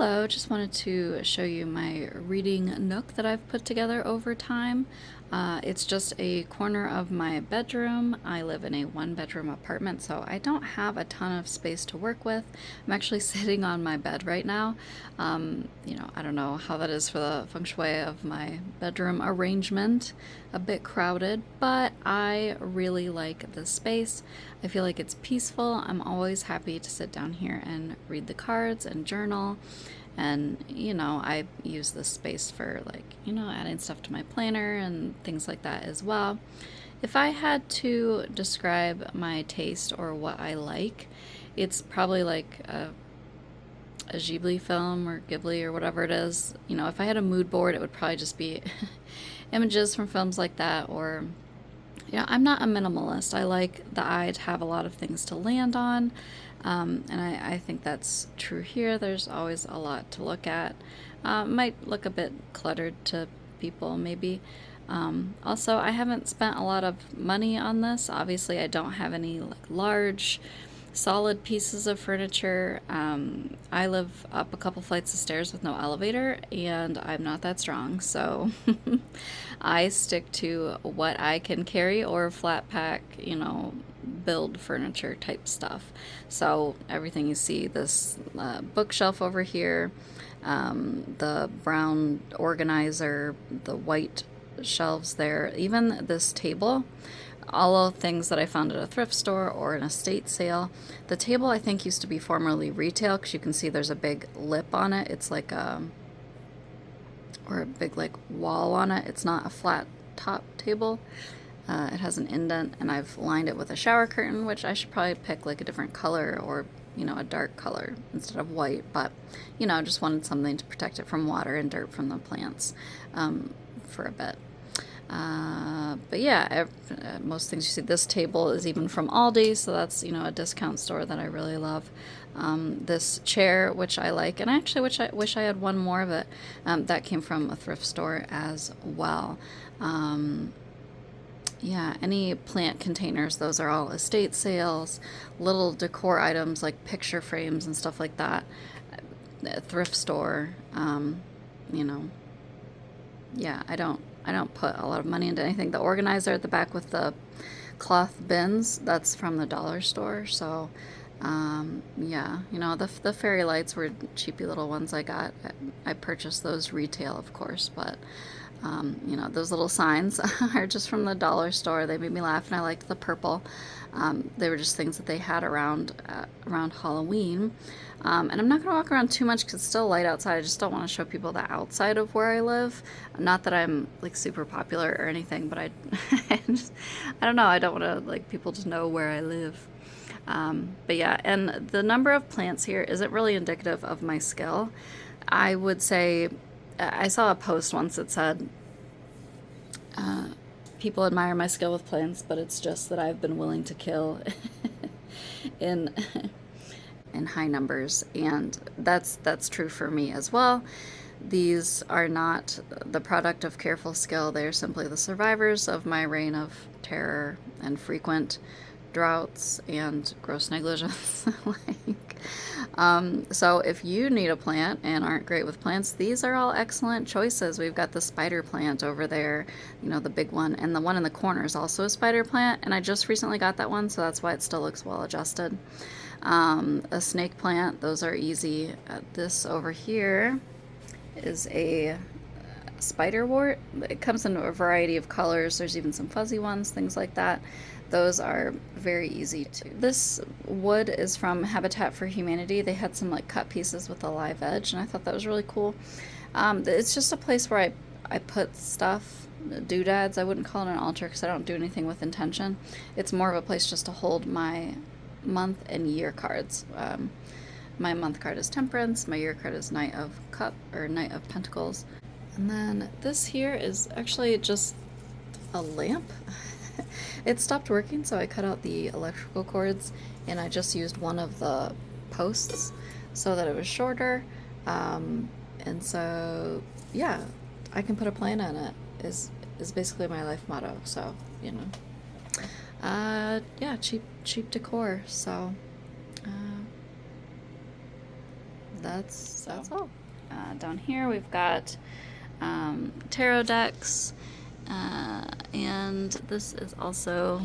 Hello, just wanted to show you my reading nook that I've put together over time. It's just a corner of my bedroom. I live in a one-bedroom apartment, so I don't have a ton of space to work with. I'm actually sitting on my bed right now. I don't know how that is for the feng shui of my bedroom arrangement. A bit crowded, but I really like this space. I feel like it's peaceful. I'm always happy to sit down here and read the cards and journal. And, I use this space for adding stuff to my planner and things like that as well. If I had to describe my taste or what I like, it's probably like a Ghibli film or Ghibli or whatever it is. If I had a mood board, it would probably just be images from films like that. Or I'm not a minimalist. I like the eye to have a lot of things to land on. And I think that's true here. There's always a lot to look at. Might look a bit cluttered to people, maybe. Also, I haven't spent a lot of money on this. Obviously, I don't have any large, solid pieces of furniture. I live up a couple flights of stairs with no elevator, and I'm not that strong, so I stick to what I can carry or flat pack, build furniture type stuff. So everything you see, this bookshelf over here, the brown organizer, the white shelves there, even this table, all of things that I found at a thrift store or an estate sale. The table I think used to be formerly retail, because you can see there's a big lip on it. It's like a big wall on it. It's not a flat top table. It has an indent, and I've lined it with a shower curtain, which I should probably pick a different color, or a dark color instead of white, but just wanted something to protect it from water and dirt from the plants for a bit. But yeah, most things you see. This table is even from Aldi, so that's a discount store that I really love. This chair, which I like, and I actually wish I had one more of it. That came from a thrift store as well. Yeah, any plant containers, those are all estate sales. Little decor items like picture frames and stuff like that, thrift store. Yeah, I don't put a lot of money into anything. The organizer at the back with the cloth bins, that's from the dollar store. So, yeah, the fairy lights were cheapy little ones I got. I purchased those retail, of course, but those little signs are just from the dollar store. They made me laugh, and I liked the purple. They were just things that they had around Halloween. And I'm not going to walk around too much because it's still light outside. I just don't want to show people the outside of where I live. Not that I'm super popular or anything, but I don't know. I don't want to people to know where I live. But yeah, and the number of plants here isn't really indicative of my skill. I would say, I saw a post once that said, people admire my skill with plants, but it's just that I've been willing to kill in high numbers, and that's true for me as well. These are not the product of careful skill. They're simply the survivors of my reign of terror and frequent droughts and gross negligence. So if you need a plant and aren't great with plants, these are all excellent choices. We've got the spider plant over there, the big one, and the one in the corner is also a spider plant, and I just recently got that one, so that's why it still looks well adjusted. A snake plant, those are easy. This over here is a spiderwort. It comes in a variety of colors. There's even some fuzzy ones, things like that. Those are very easy to. This wood is from Habitat for Humanity. They had some cut pieces with a live edge, and I thought that was really cool. It's just a place where I put stuff, doodads. I wouldn't call it an altar because I don't do anything with intention. It's more of a place just to hold my month and year cards. My month card is Temperance. My year card is Knight of Pentacles. And then this here is actually just a lamp. It stopped working, so I cut out the electrical cords, and I just used one of the posts so that it was shorter. And so, yeah, I can put a plant in it is basically my life motto. So, yeah, cheap decor. So, that's all. Down here we've got tarot decks, and this is also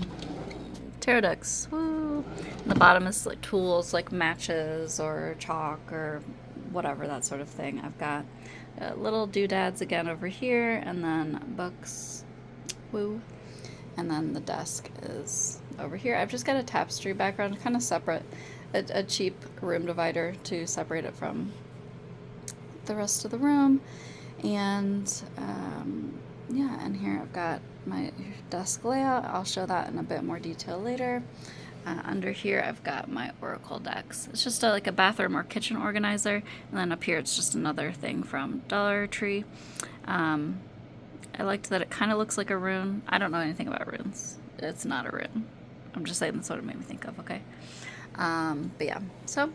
tarot decks. Woo! And the bottom is like tools like matches or chalk or whatever, that sort of thing. I've got little doodads again over here, and then books. Woo! And then the desk is over here. I've just got a tapestry background, kind of separate, a cheap room divider to separate it from the rest of the room. And yeah, and here I've got my desk layout. I'll show that in a bit more detail later. Under here I've got my oracle decks. It's just like a bathroom or kitchen organizer, and then up here it's just another thing from Dollar Tree. I liked that it kind of looks like a rune. I don't know anything about runes. It's not a rune. I'm just saying that's what it made me think of, okay? But yeah, so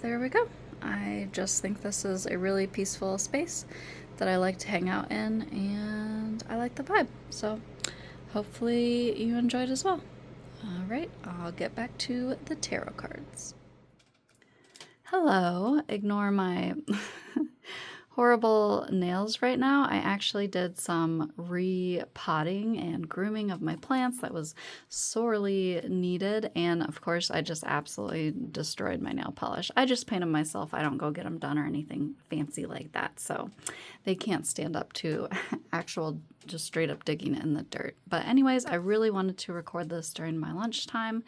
there we go. I just think this is a really peaceful space that I like to hang out in, and I like the vibe. So hopefully you enjoyed as well. All right, I'll get back to the tarot cards. Hello, ignore my horrible nails right now. I actually did some repotting and grooming of my plants that was sorely needed, and of course I just absolutely destroyed my nail polish. I just paint them myself. I don't go get them done or anything fancy like that, so they can't stand up to actual just straight up digging in the dirt. But anyways, I really wanted to record this during my lunchtime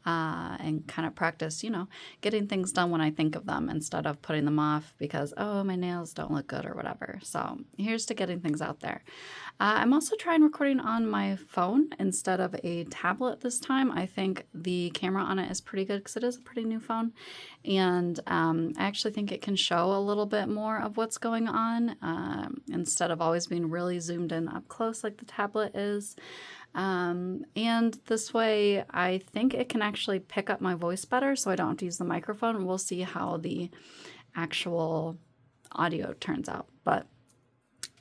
and kind of practice, you know, getting things done when I think of them instead of putting them off because, oh, my nails don't look good or whatever. So here's to getting things out there. I'm also trying recording on my phone instead of a tablet this time. I think the camera on it is pretty good because it is a pretty new phone. And I actually think it can show a little bit more of what's going on instead of always being really zoomed in up close like the tablet is. And this way I think it can actually pick up my voice better so I don't have to use the microphone. We'll see how the actual audio turns out, but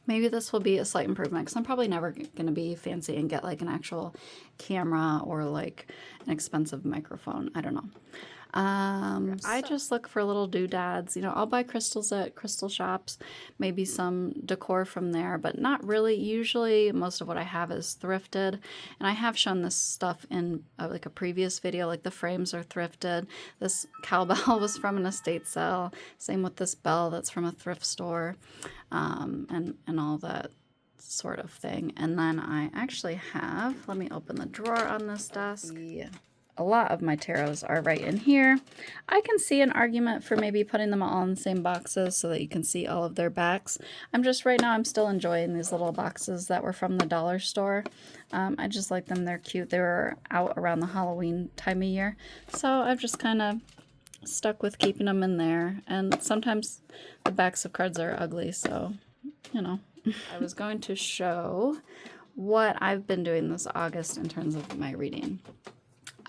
maybe this will be a slight improvement because I'm probably never going to be fancy and get like an actual camera or like an expensive microphone. I don't know. I just look for little doodads. You know, I'll buy crystals at crystal shops, maybe some decor from there, but not really. Usually most of what I have is thrifted, and I have shown this stuff in like a previous video, like the frames are thrifted. This cowbell was from an estate sale. Same with this bell that's from a thrift store, and all that sort of thing. And then I actually have, let me open the drawer on this desk. A lot of my tarots are right in here. I can see an argument for maybe putting them all in the same boxes so that you can see all of their backs. Right now I'm still enjoying these little boxes that were from the dollar store. I just like them. They're cute. They were out around the Halloween time of year. So I've just kind of stuck with keeping them in there. And sometimes the backs of cards are ugly, so, you know. I was going to show what I've been doing this August in terms of my reading.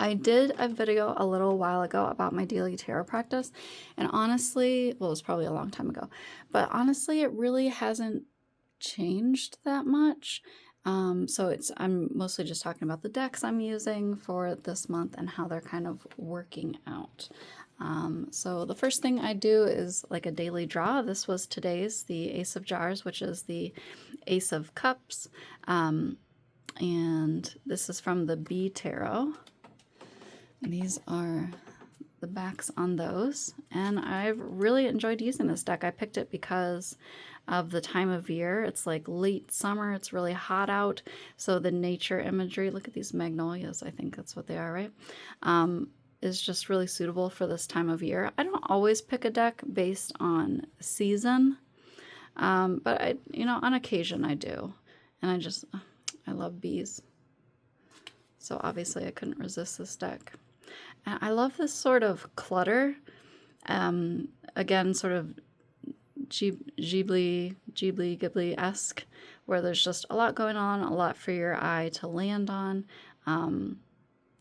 I did a video a little while ago about my daily tarot practice, and honestly, well, it was probably a long time ago, but honestly, it really hasn't changed that much. So I'm mostly just talking about the decks I'm using for this month and how they're kind of working out. So the first thing I do is like a daily draw. This was today's, the Ace of Jars, which is the Ace of Cups. And this is from the B Tarot. And these are the backs on those. And I've really enjoyed using this deck. I picked it because of the time of year. It's like late summer. It's really hot out. So the nature imagery, look at these magnolias. I think that's what they are, right? Is just really suitable for this time of year. I don't always pick a deck based on season, but on occasion I do. And I love bees. So obviously I couldn't resist this deck. And I love this sort of clutter. Again, sort of Ghibli-esque, where there's just a lot going on, a lot for your eye to land on.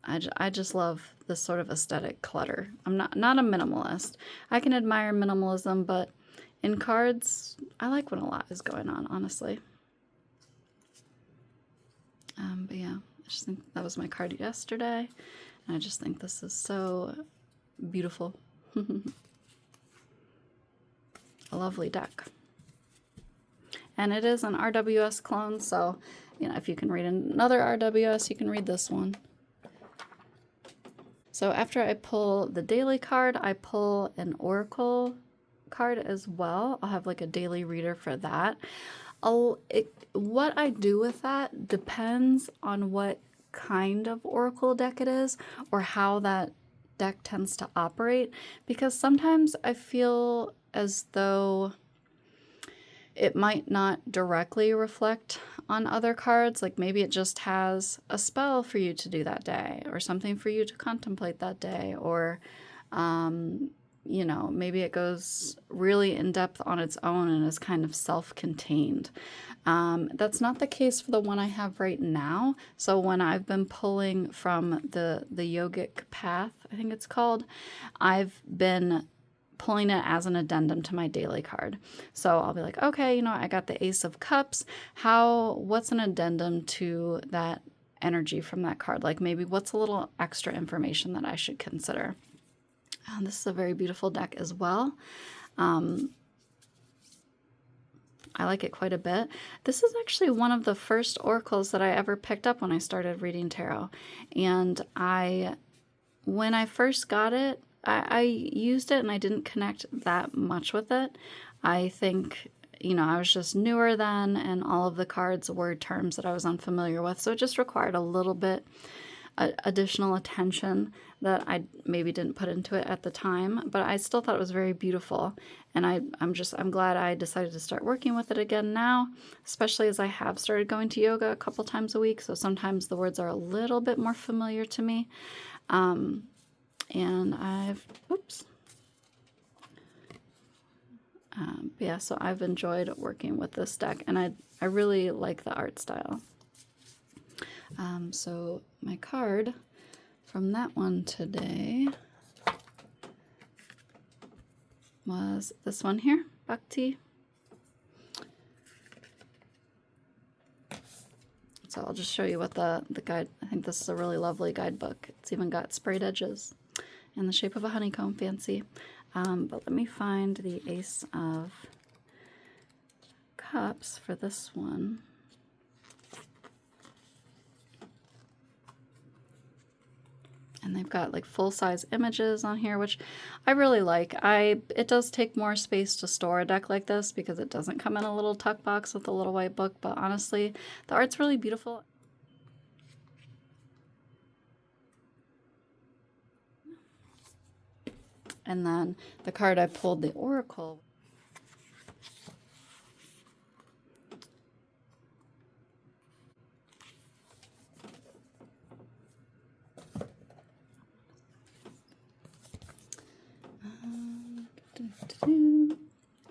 I just love this sort of aesthetic clutter. I'm not a minimalist. I can admire minimalism, but in cards, I like when a lot is going on, honestly. But yeah, I just think that was my card yesterday, and I just think this is so beautiful. lovely deck. And it is an RWS clone, so, you know, if you can read another RWS, you can read this one. So after I pull the daily card, I pull an oracle card as well. I'll have like a daily reader for that. What I do with that depends on what kind of oracle deck it is or how that deck tends to operate, because sometimes I feel as though it might not directly reflect on other cards. Like maybe it just has a spell for you to do that day or something for you to contemplate that day, or you know, maybe it goes really in depth on its own and is kind of self-contained. That's not the case for the one I have right now. So when I've been pulling from the Yogic path, I think it's called, I've been pulling it as an addendum to my daily card. So I'll be like, okay, you know, I got the Ace of Cups. What's an addendum to that energy from that card? Like maybe what's a little extra information that I should consider? This is a very beautiful deck as well. I like it quite a bit. This is actually one of the first oracles that I ever picked up when I started reading tarot. And when I first got it, I used it and I didn't connect that much with it. I think, you know, I was just newer then, and all of the cards were terms that I was unfamiliar with. So it just required a little bit additional attention that I maybe didn't put into it at the time, but I still thought it was very beautiful. And I'm glad I decided to start working with it again now, especially as I have started going to yoga a couple times a week. So sometimes the words are a little bit more familiar to me. And yeah, so I've enjoyed working with this deck, and I really like the art style. So my card from that one today was this one here, Bhakti. So I'll just show you what the guide, I think this is a really lovely guidebook. It's even got sprayed edges in the shape of a honeycomb, fancy. But let me find the Ace of Cups for this one. And they've got like full-size images on here, which I really like. It does take more space to store a deck like this because it doesn't come in a little tuck box with a little white book, but honestly, the art's really beautiful. And then the card I pulled, the Oracle.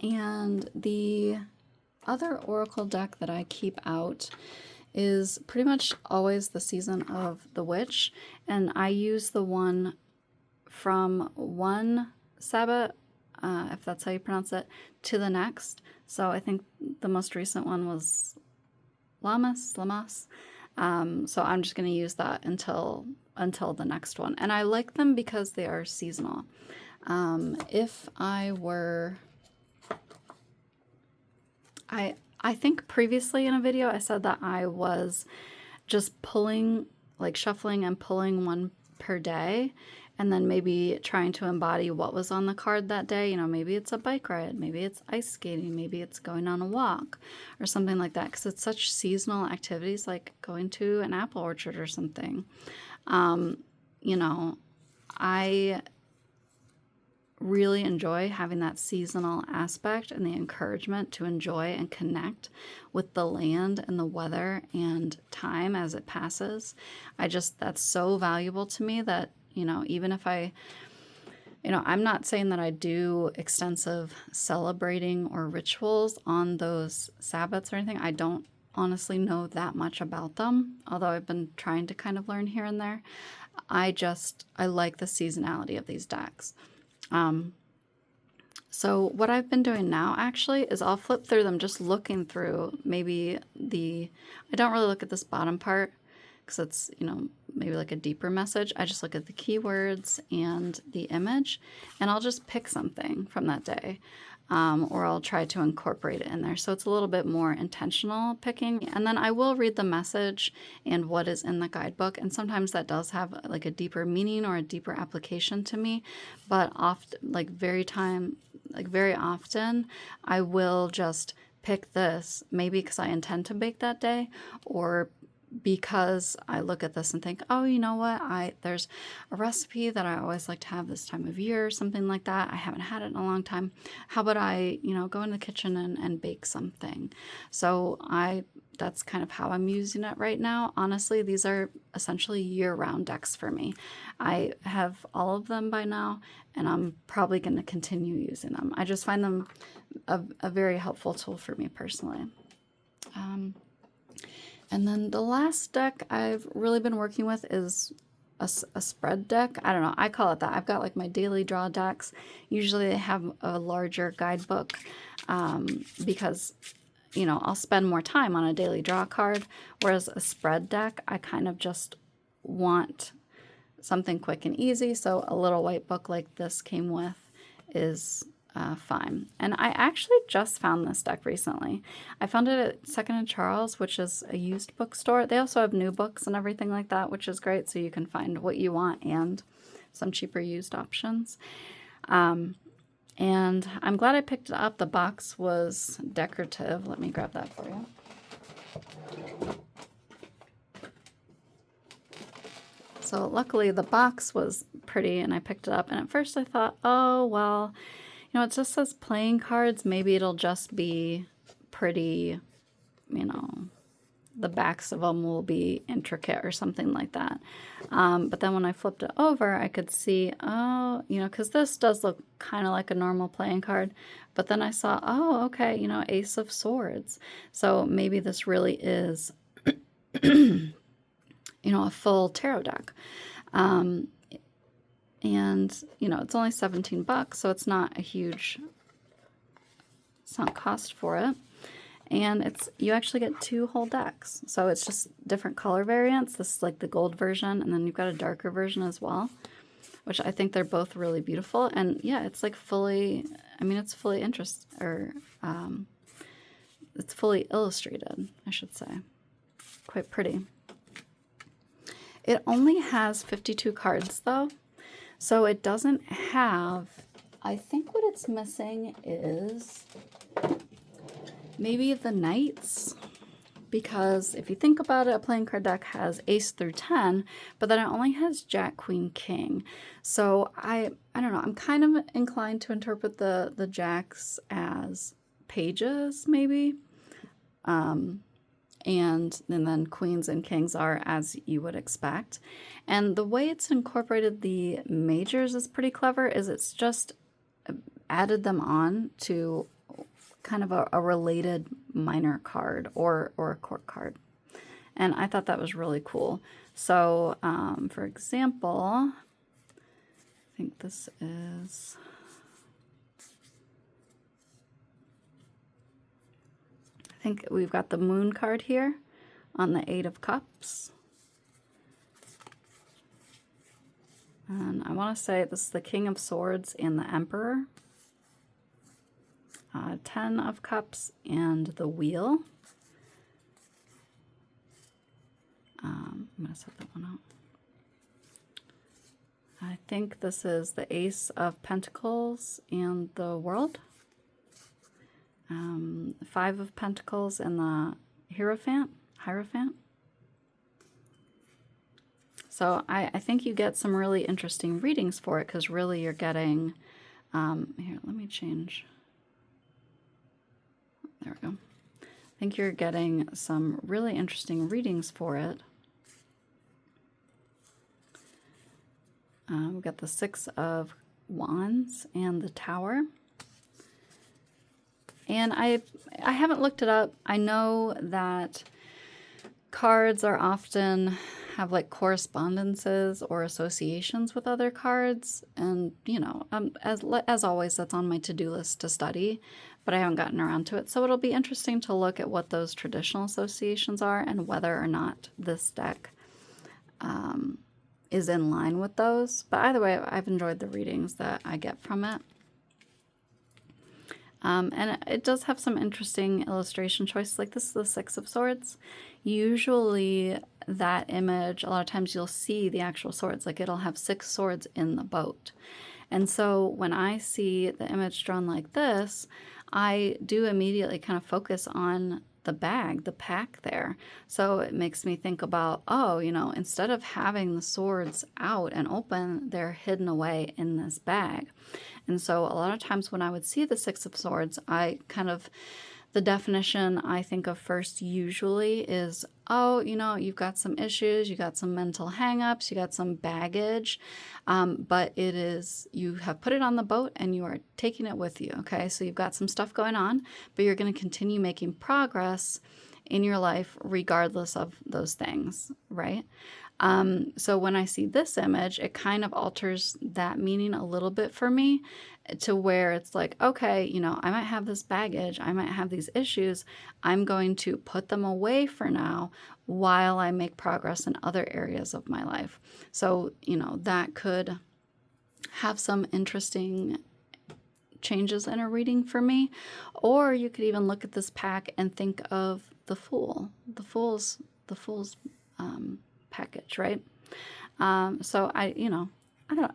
And the other Oracle deck that I keep out is pretty much always the Season of the Witch, and I use the one from one Sabbath, if that's how you pronounce it, to the next. So I think the most recent one was Lammas. So I'm just going to use that until the next one. And I like them because they are seasonal. If I were... I think previously in a video I said that I was just pulling, like shuffling and pulling one per day, and then maybe trying to embody what was on the card that day. You know, maybe it's a bike ride, maybe it's ice skating, maybe it's going on a walk or something like that, because it's such seasonal activities, like going to an apple orchard or something. You know, I really enjoy having that seasonal aspect and the encouragement to enjoy and connect with the land and the weather and time as it passes. That's so valuable to me that, you know, even if I'm not saying that I do extensive celebrating or rituals on those Sabbaths or anything. I don't honestly know that much about them, although I've been trying to kind of learn here and there. I like the seasonality of these decks. So what I've been doing now actually is I'll flip through them, just looking through maybe I don't really look at this bottom part because it's, you know, maybe like a deeper message, I just look at the keywords and the image, and I'll just pick something from that day. Or I'll try to incorporate it in there. So it's a little bit more intentional picking. And then I will read the message and what is in the guidebook. And sometimes that does have like a deeper meaning or a deeper application to me. But often, very often, I will just pick this, maybe because I intend to bake that day, or because I look at this and think, oh, you know what, there's a recipe that I always like to have this time of year, something like that. I haven't had it in a long time. How about I, go in the kitchen and bake something? So that's kind of how I'm using it right now. Honestly, these are essentially year-round decks for me. I have all of them by now, and I'm probably going to continue using them. I just find them a very helpful tool for me personally. And then the last deck I've really been working with is a spread deck. I don't know, I call it that. I've got like my daily draw decks. Usually they have a larger guidebook because, I'll spend more time on a daily draw card, whereas a spread deck, I kind of just want something quick and easy. So a little white book like this came with is fine. And I actually just found this deck recently. I found it at Second and Charles, which is a used bookstore. They also have new books and everything like that, which is great. So you can find what you want and some cheaper used options. And I'm glad I picked it up. The box was decorative. Let me grab that for you. So luckily the box was pretty and I picked it up. And at first I thought, oh, well, it just says playing cards. Maybe it'll just be pretty, the backs of them will be intricate or something like that. But then when I flipped it over, I could see, oh, because this does look kind of like a normal playing card. But then I saw, oh, okay, Ace of Swords. So maybe this really is, a full tarot deck. And, it's only $17, so it's not a huge sunk cost for it. And you actually get 2 whole decks. So it's just different color variants. This is like the gold version, and then you've got a darker version as well, which I think they're both really beautiful. And yeah, it's like fully, it's fully it's fully illustrated, I should say. Quite pretty. It only has 52 cards though. So it doesn't have, I think what it's missing is maybe the knights, because if you think about it, a playing card deck has ace through 10, but then it only has jack, queen, king. So I don't know, I'm kind of inclined to interpret the jacks as pages maybe. And then queens and kings are as you would expect. And the way it's incorporated the majors is pretty clever, is it's just added them on to kind of a related minor card or a court card. And I thought that was really cool. So, for example, I think this is... I think we've got the Moon card here on the 8 of Cups. And I want to say this is the King of Swords and the Emperor. 10 of Cups and the Wheel. I'm going to set that one out. I think this is the Ace of Pentacles and the World. 5 of Pentacles and the Hierophant. So I think you get some really interesting readings for it, because really you're getting, here, let me change. There we go. I think you're getting some really interesting readings for it. We've got the 6 of Wands and the Tower. And I haven't looked it up. I know that cards are often have like correspondences or associations with other cards. And, as always, that's on my to-do list to study, but I haven't gotten around to it. So it'll be interesting to look at what those traditional associations are and whether or not this deck is in line with those. But either way, I've enjoyed the readings that I get from it. And it does have some interesting illustration choices. Like this is the Six of Swords. Usually that image, a lot of times you'll see the actual swords. Like it'll have 6 swords in the boat. And so when I see the image drawn like this, I do immediately kind of focus on the bag, the pack there. So it makes me think about, oh, you know, instead of having the swords out and open, they're hidden away in this bag. And so a lot of times when I would see the Six of Swords, I kind of, the definition I think of first usually is, oh, you know, you've got some issues, you got some mental hangups, you got some baggage, but it is, you have put it on the boat and you are taking it with you, okay? So you've got some stuff going on, but you're going to continue making progress in your life regardless of those things, right? So when I see this image, it kind of alters that meaning a little bit for me to where it's like, okay, you know, I might have this baggage, I might have these issues, I'm going to put them away for now while I make progress in other areas of my life. So, you know, that could have some interesting changes in a reading for me. Or you could even look at this pack and think of the Fool, the Fool's package, right? So I don't know,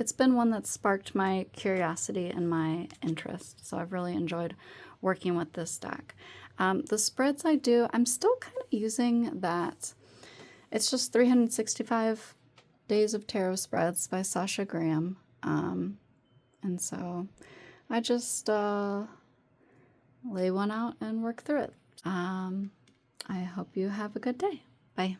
it's been one that sparked my curiosity and my interest. So I've really enjoyed working with this deck. The spreads I do, I'm still kind of using that. It's just 365 Days of Tarot Spreads by Sasha Graham. And so I just lay one out and work through it. I hope you have a good day. Bye.